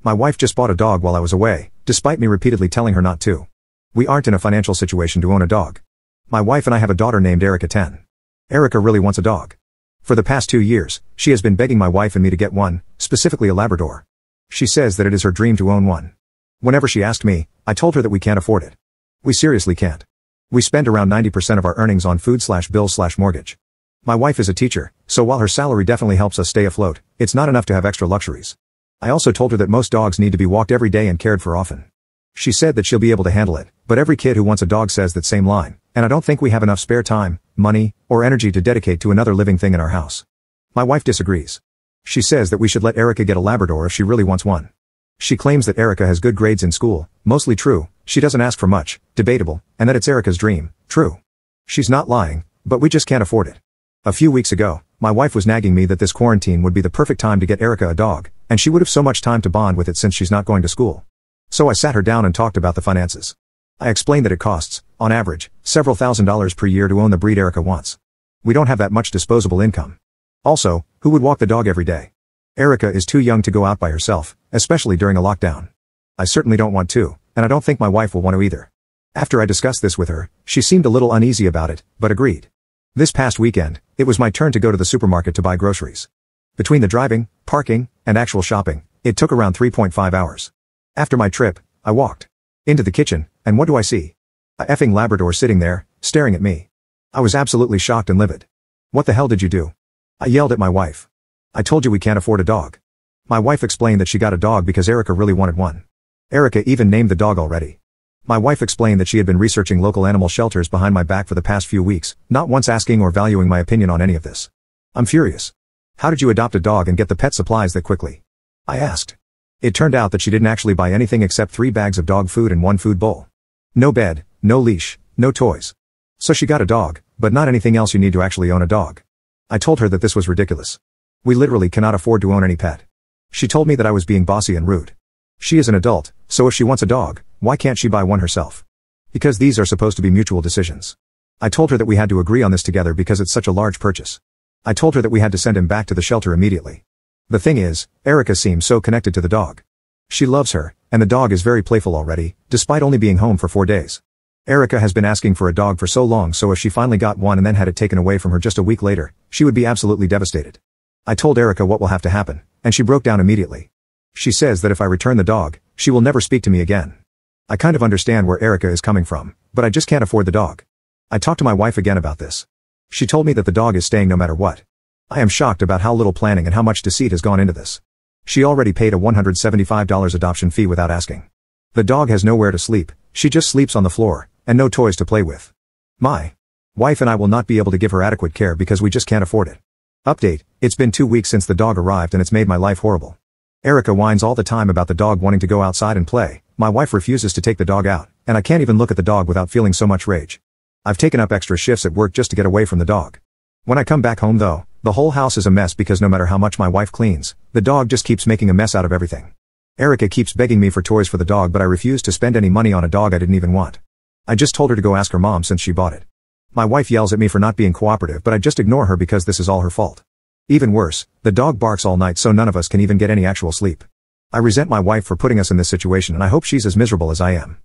My wife just bought a dog while I was away, despite me repeatedly telling her not to. We aren't in a financial situation to own a dog. My wife and I have a daughter named Erica 10. Erica really wants a dog. For the past 2 years, she has been begging my wife and me to get one, specifically a Labrador. She says that it is her dream to own one. Whenever she asked me, I told her that we can't afford it. We seriously can't. We spend around 90% of our earnings on food/bills/mortgage. My wife is a teacher, so while her salary definitely helps us stay afloat, it's not enough to have extra luxuries. I also told her that most dogs need to be walked every day and cared for often. She said that she'll be able to handle it, but every kid who wants a dog says that same line, and I don't think we have enough spare time, money, or energy to dedicate to another living thing in our house. My wife disagrees. She says that we should let Erica get a Labrador if she really wants one. She claims that Erica has good grades in school, mostly true, she doesn't ask for much, debatable, and that it's Erica's dream, true. She's not lying, but we just can't afford it. A few weeks ago, my wife was nagging me that this quarantine would be the perfect time to get Erica a dog, and she would have so much time to bond with it since she's not going to school. So I sat her down and talked about the finances. I explained that it costs, on average, several $1,000s per year to own the breed Erica wants. We don't have that much disposable income. Also, who would walk the dog every day? Erica is too young to go out by herself, especially during a lockdown. I certainly don't want to, and I don't think my wife will want to either. After I discussed this with her, she seemed a little uneasy about it, but agreed. This past weekend, it was my turn to go to the supermarket to buy groceries. Between the driving, parking, and actual shopping, it took around 3.5 hours. After my trip, I walked into the kitchen, and what do I see? A effing Labrador sitting there, staring at me. I was absolutely shocked and livid. What the hell did you do? I yelled at my wife. I told you we can't afford a dog. My wife explained that she got a dog because Erica really wanted one. Erica even named the dog already. My wife explained that she had been researching local animal shelters behind my back for the past few weeks, not once asking or valuing my opinion on any of this. I'm furious. How did you adopt a dog and get the pet supplies that quickly? I asked. It turned out that she didn't actually buy anything except 3 bags of dog food and 1 food bowl. No bed, no leash, no toys. So she got a dog, but not anything else you need to actually own a dog. I told her that this was ridiculous. We literally cannot afford to own any pet. She told me that I was being bossy and rude. She is an adult, so if she wants a dog, why can't she buy one herself? Because these are supposed to be mutual decisions. I told her that we had to agree on this together because it's such a large purchase. I told her that we had to send him back to the shelter immediately. The thing is, Erica seems so connected to the dog. She loves her, and the dog is very playful already, despite only being home for 4 days. Erica has been asking for a dog for so long, so if she finally got one and then had it taken away from her just a week later, she would be absolutely devastated. I told Erica what will have to happen, and she broke down immediately. She says that if I return the dog, she will never speak to me again. I kind of understand where Erica is coming from, but I just can't afford the dog. I talked to my wife again about this. She told me that the dog is staying no matter what. I am shocked about how little planning and how much deceit has gone into this. She already paid a $175 adoption fee without asking. The dog has nowhere to sleep, she just sleeps on the floor, and no toys to play with. My wife and I will not be able to give her adequate care because we just can't afford it. Update, it's been 2 weeks since the dog arrived and it's made my life horrible. Erica whines all the time about the dog wanting to go outside and play, my wife refuses to take the dog out, and I can't even look at the dog without feeling so much rage. I've taken up extra shifts at work just to get away from the dog. When I come back home though, the whole house is a mess because no matter how much my wife cleans, the dog just keeps making a mess out of everything. Erica keeps begging me for toys for the dog, but I refuse to spend any money on a dog I didn't even want. I just told her to go ask her mom since she bought it. My wife yells at me for not being cooperative, but I just ignore her because this is all her fault. Even worse, the dog barks all night so none of us can even get any actual sleep. I resent my wife for putting us in this situation and I hope she's as miserable as I am.